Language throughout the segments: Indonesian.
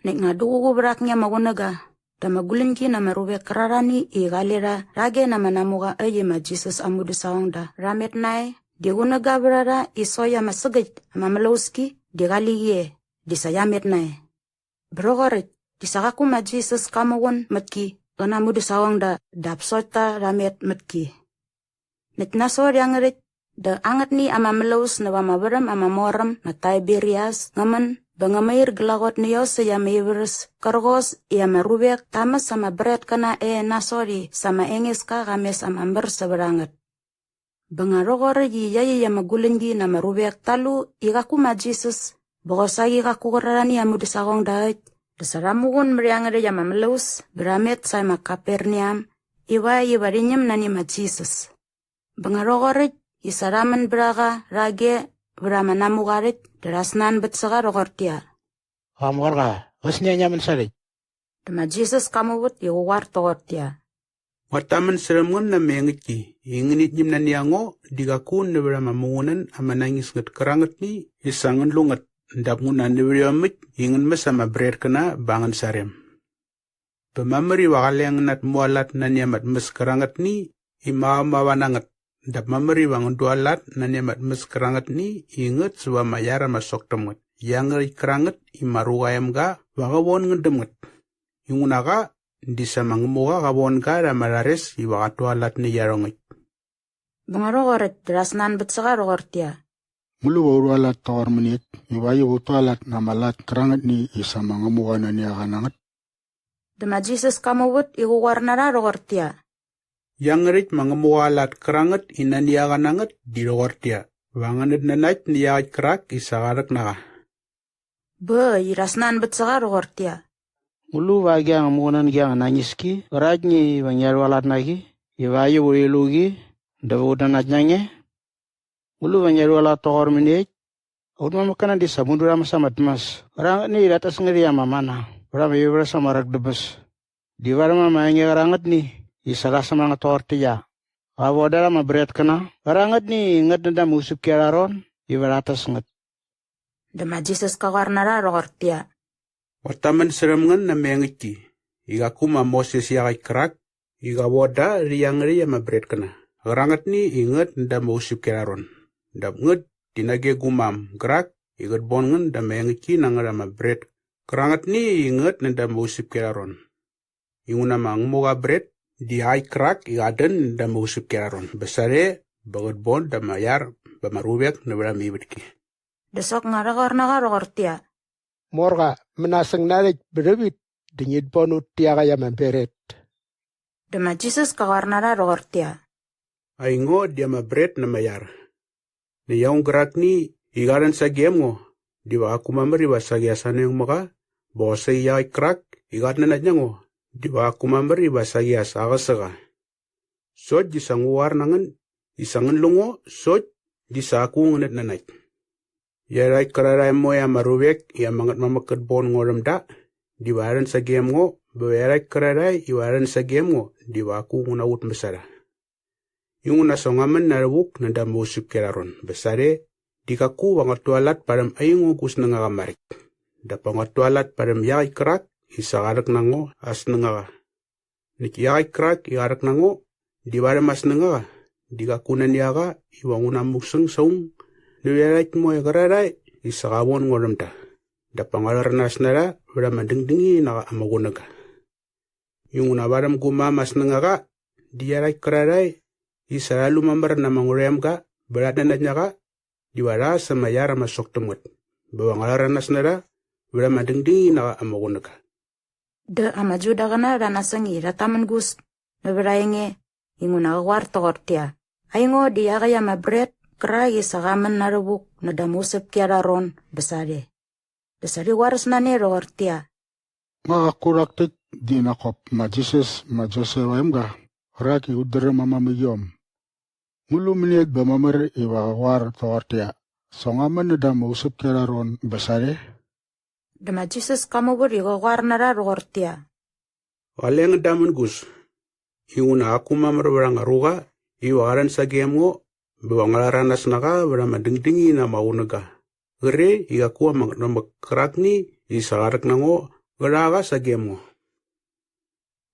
nek ngadu beraknya magunaga. Dama gulinki nama rubek kerarani I galera rage nama namuga aye ma Jesus amudu sawangda. Ramet nai di gunaga berara isoya masagit ama malauski di galiye di sayamet nai. Berogorit di sakaku ma Jesus kamawan matki gana mudu sawangda dapsota ramet matki. Nek nasor yang rit da angat ni ama melaus na mabaram ama moram na Tiberias ngaman bangamair gelagot niyo sa mevers kargos iya marubek tamas sama berat kana nasori sama enges ka kames am amber seberangat. Bangarogor yi yayi magulingi na marubek talu igaku ma Jesus bogosagi kaku korarani amu disagong dait desaramugun meriangere yama melaus beramet sama Kaperniam iwa barinyam nani ma Jesus. Bangarogor isaraman beraga rage berama namugarit derasnan betsaga rogortia. Amorga, usnya nyaman sarit. Dema Jesus kamu wut yuwar togortia. Wataman seremun na mengiti, inginit nyim na niango, digakun na berama mungunan ama nangis ngat kerangat ni, isangan lungat, ndap ngunan na beriamit, ingin masama berer kena bangan sarem. Pemamari wakalayang nat mualat na niamat mas kerangat ni, imamawanangat. Dap mamari wangun dualat na niamat mas kerangat ni inget suwa mayara masok temet. Yang kerangat imaruayam ga wakawon ngedemet. Ingunaga disa mangemuga kawon ga ramarares iwaka dualat ni yarongit. Bangarogoret derasnan betsaga rogortia. Mulu warualat tawar menit, iwayu utualat namalat kerangat ni isa mangemuga na niya kanangat. Dema Jesus kamu wut iwar nara rogortia. Yang rit mangemualat kerangat inaniaganangat di rogortia. Wanganit nanait niyagat kerak isagarak naga. Irasnan betsaga rogortia. Mulu wagi ang mungunan gi ang nanyiski, rajni wanyarwalat nagi, iwayu wilugi, dawudan ajnyange. Mulu wanyarwalat tohor minit, udma makanan di samudura masamat mas. Rangat ni datas ngeri ama mana, rama yubra sama ragdebes. Di warma mayangi rangat ni, isalah sama ngator tiya. Awodara mabret kena, rangat ni ngat nada musup kiraron, ibaratas ngat. Dema Jesus kawarnara rogortia. Wataman seremungan na mengiti, igaku ma Moses yakai kerak, igawoda riyang mabret kena. Rangat ni ingat nada musup kiraron. Dap ngat dinage gumam gerak, igat bongen da mengiti nangara mabret. Kerangat ni ingat nada musup kiraron. Inguna mangmoga bret, di hai kerak igaden da musup kiraron. Besare bagot bon da mayar bamarubek na berami ibitki. Desok ngaragor rogortia. Morga menaseng narik berebit dingid bonut tiaga yaman beret. Dema Jesus kawarnara rogortia. Aingo dia mabret na mayar. Ni yaong gerak ni igaran sa gemgo. Di ba aku mamari ba sa giasan yung maka, bosa iyay kerak igat na nadyango. Di ba aku mamari ba sa gias agasaga. Sod di sanguwar nangan, isangan lungo, sod di sa aku nganat nanay. Yaray kararay mo ya marubek, ya mangat mamakad bon ngoram da, di waran sa game ngo, bayaray kararay, iwaran sa game ngo, di ba aku ngunawut masara. Yung nasongaman narawuk nanda musip kiraron, besare, di kaku wangatualat param ayungo kus nangakamarik. Da pangatualat param yakay kerak, isakarak nango as nangaka. Nik yakay kerak, ikarak nango, di waran mas nangaka, di kakunan yaka, iwangunamuksang saung, Nuyarait mo yung kararay, isakawon ngoram da. Da pangalarnas nara, wala madingdingi naka amagunaga. Yung nabaram gumamas nangaka, diyaray kararay, isaralu mambar na mangurem ka, berada na niya ka, diwara sa mayara masok tumot. Bawangalaras nara, wala madingdingi naka amagunaga. Da amajuda ka na ranasangi rataman gus, nabarayenge, yung nakakwarto kortia. Ayungo diya kaya mabret, Keragi sagaman narubuk na damusap kiararon besare. Besare waras na ni rortia. Makakuraktik di nakop majises majose waimga. Raki udara mamamiyom. Mulu minit ba mamar iwawar tortia. Songaman na damusap kiararon besare. Da majises kamu beri gawar nara rortia. Waleng daman gus. Iuna aku mamar barang aruga, iwaran sa game ngo, Bawangalaras naka berama dingdingi na maunaga. Gere iga kuwa magkerak ni isagarak nango Garaga sa game mo.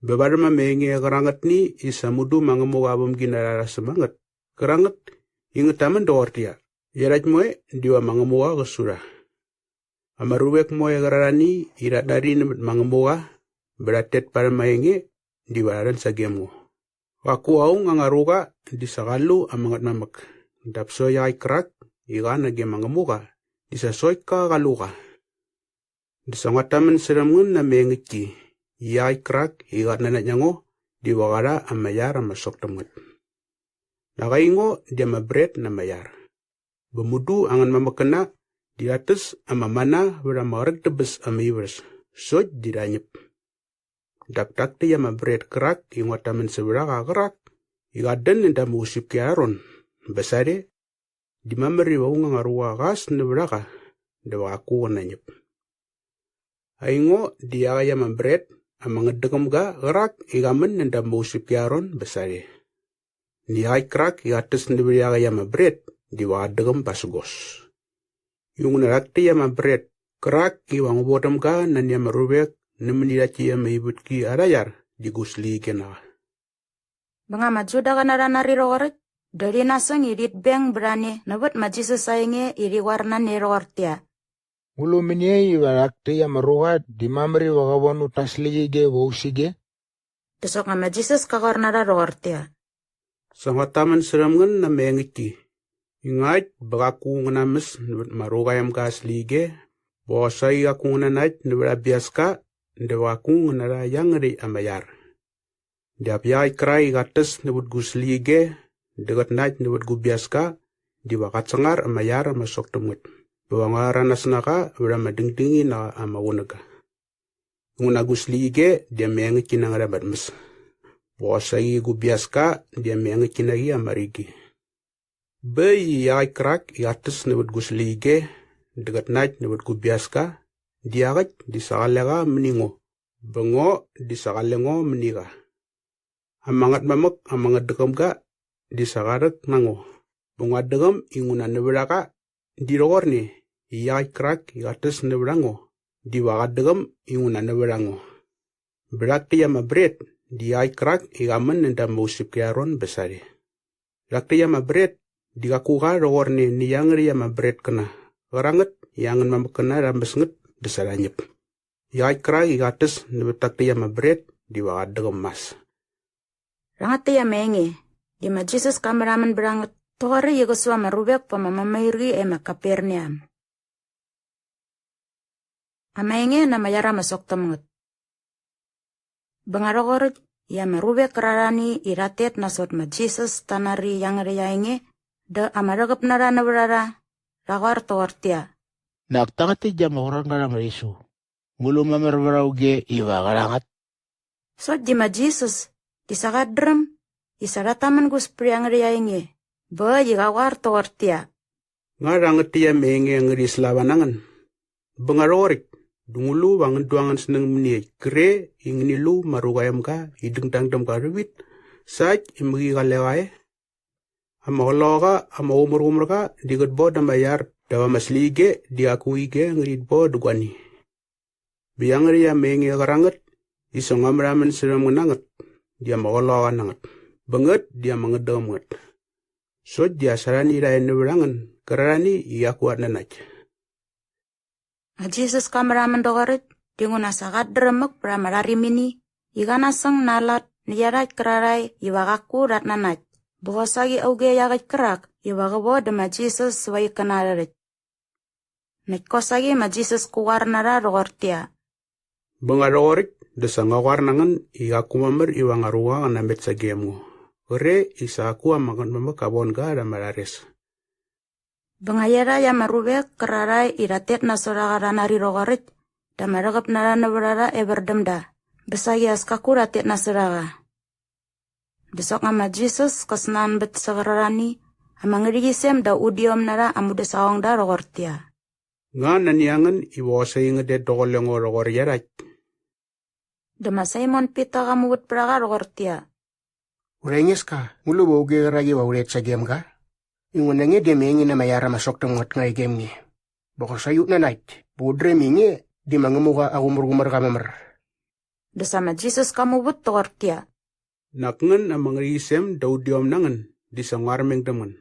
Bebarma mengi karangat ni isa mudu mangamu abum ginarara semangat. Karangat ingat taman dortia. Yarat moe diwa mangamu kesura. Amaruwek moe gararani irat dari mangamu beratet para mengi diwaran sa game mo. Waku au ngangaruga di sakalu amangat mamak. Dapso yai krak iga nage mangamuka. Di sasoy ka kaluka. Di sangataman seramun na mengiki. Yai krak iga nanat nyango di wakara amayar amasok temet. Nakaingo dia mabret na mayar. Bemudu angan mamakena di atas amamana beramarag tebes amibers. Soj diranyep. Dak-dak dia mabret kerak ingo taman seberaka kerak. Iga den nda musip kiaron. Besade di mameri wau ngaruwa kas neberaka. Dewa aku nanyep. Aingo dia kaya mabret amangedegem ga kerak igamen nda musip kiaron besade. Dia kerak iates neberi kaya mabret di wadegem pasugos. Yung narakti ya mabret kerak iwang bodem ga nanya merubek nemeniraci ya meibut ki arayar di gusli kena. Banga maju da kanara nari roret. Dari nasang irit beng berani nabat maji sesayangnya iri warna nerortia. Ngulu minie iwarakte ya maruga di mamri wagawanu taslige wosige. Desok nga maji ses kakarnara roortia. Sangataman seramngan na mengiki. Ingat bakaku nganamis nabat maruga yam kaslige. Bosay aku ngananat nabat abiaska. Dewaku nganara yang ri amayar. Diapyay kray gates nabat guslige. Degat nait nabat gubiaska. Diwakat sangar amayar amasok temut. Bawangaran nasnaka berama dingdingi na amawunaga. Nguna guslige dia mengiki nang rabat mes. Bosay gubiaska dia mengiki nagi amarigi. Bayi yay krak iates nabat guslige. Degat nait nabat gubiaska. Diagat di sakalega meningo. Bengo di sakalengo meniga. Amangat mamak amangat dekam ka di sakarak nango. Bengo dekam ingunan neberaka di rogor ni. Iyai krak iates neberango. Di wakat dekam ingunan neberango. Berakti ya mabret di iyai krak igamen nenda musip kiaron besari. Berakti ya mabret di kakuka rogor ni niyangri ya mabret kena. Karanget yangan mamak kena rambes nget. Desalanyep. Yai krai igates nebetak dia mabret di wakat mas. Rangat ya mengi. Di majisus kameraman berangat. Tore yegoswa marubek pamamamayri makaperniam. Amainge na mayara masok temenget. Bengarogor ya marubek kerarani iratet nasot majisus tanari yang riyainge. De amaragap narana berara. Rawar towartia. Naktangati jam orang karang risu. Ngulu mamerwarauge iwa karangat. So di majisus. Di sakadrem. Isarataman gus priang riyainge. Ba yigawar towartia. Ngarangat dia menge ngeris lawanangan. Bengarorik. Dungulu wangan duangan seneng meniay. Kere ingnilu marugayam ka. Hideng tangdam ka rewit. Saj imagi kaleway. Ama koloka ama umur ka. Digat bo damayar. Dawa maslige diakuige ngerit bo dugani. Biang ria menge karangat. Isong amraman seram ngangat. Dia makoloka nangat. Banget dia mangedam ngat. So dia sarani raya neberangan. Karani iya kuat nanaj. Jesus kameraman dogarit. Dinguna sakat dremek pramarari mini. Iga nasang nalat. Niyarat kerarai. Iwagaku rat nanaj. Bukosagi auge yagat kerak. Iwagabo dama Jesus way kanarit. Nekosagi ma Jesus kuwar nara rogortia. Bengarorik. Desa ngawar nangan. Iga kumamer iwangaruwa anambet sa game mo. Kore isa aku amakan mamakabon ka ramarares. Bengayara ya marubek kerarai iratet nasoragara nari rogarit. Damaragap nara nabarara eberdemda. Besagi askaku ratet nasoraga. Desok ngama Jesus kesnan bet sagararani. Amangirigisem da udiom nara amuda sawang da rogortia. Nga naniangan iwasay nga de dokolong o rogor yarat. Dama Simon Peter kamubut praga rogortia. Urengis ka, ngulu bauge ragi wauret sa game ka? Ingunangi dia mengi na mayara masok tengot ngay game ni. Bako sayuk na night, budre mingi, di mangemuka aku mergumar kamamer. Dasama Jesus kamu but tokor tia. Nakngan amang risem daudiom nangan di sangarmeng teman.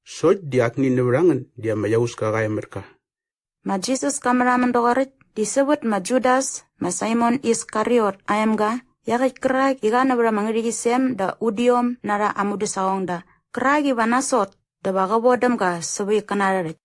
Soj diakni neberangan dia mayaus kakaya mereka. Ma Jesus kameraman tokorit disebut ma Judas, ma Simon Iskariot ayamga, yakit kerak iga nabra mangrisem da udiom nara amudu saong da. Kerak iba nasot da baga bodam ka sebi kanarit.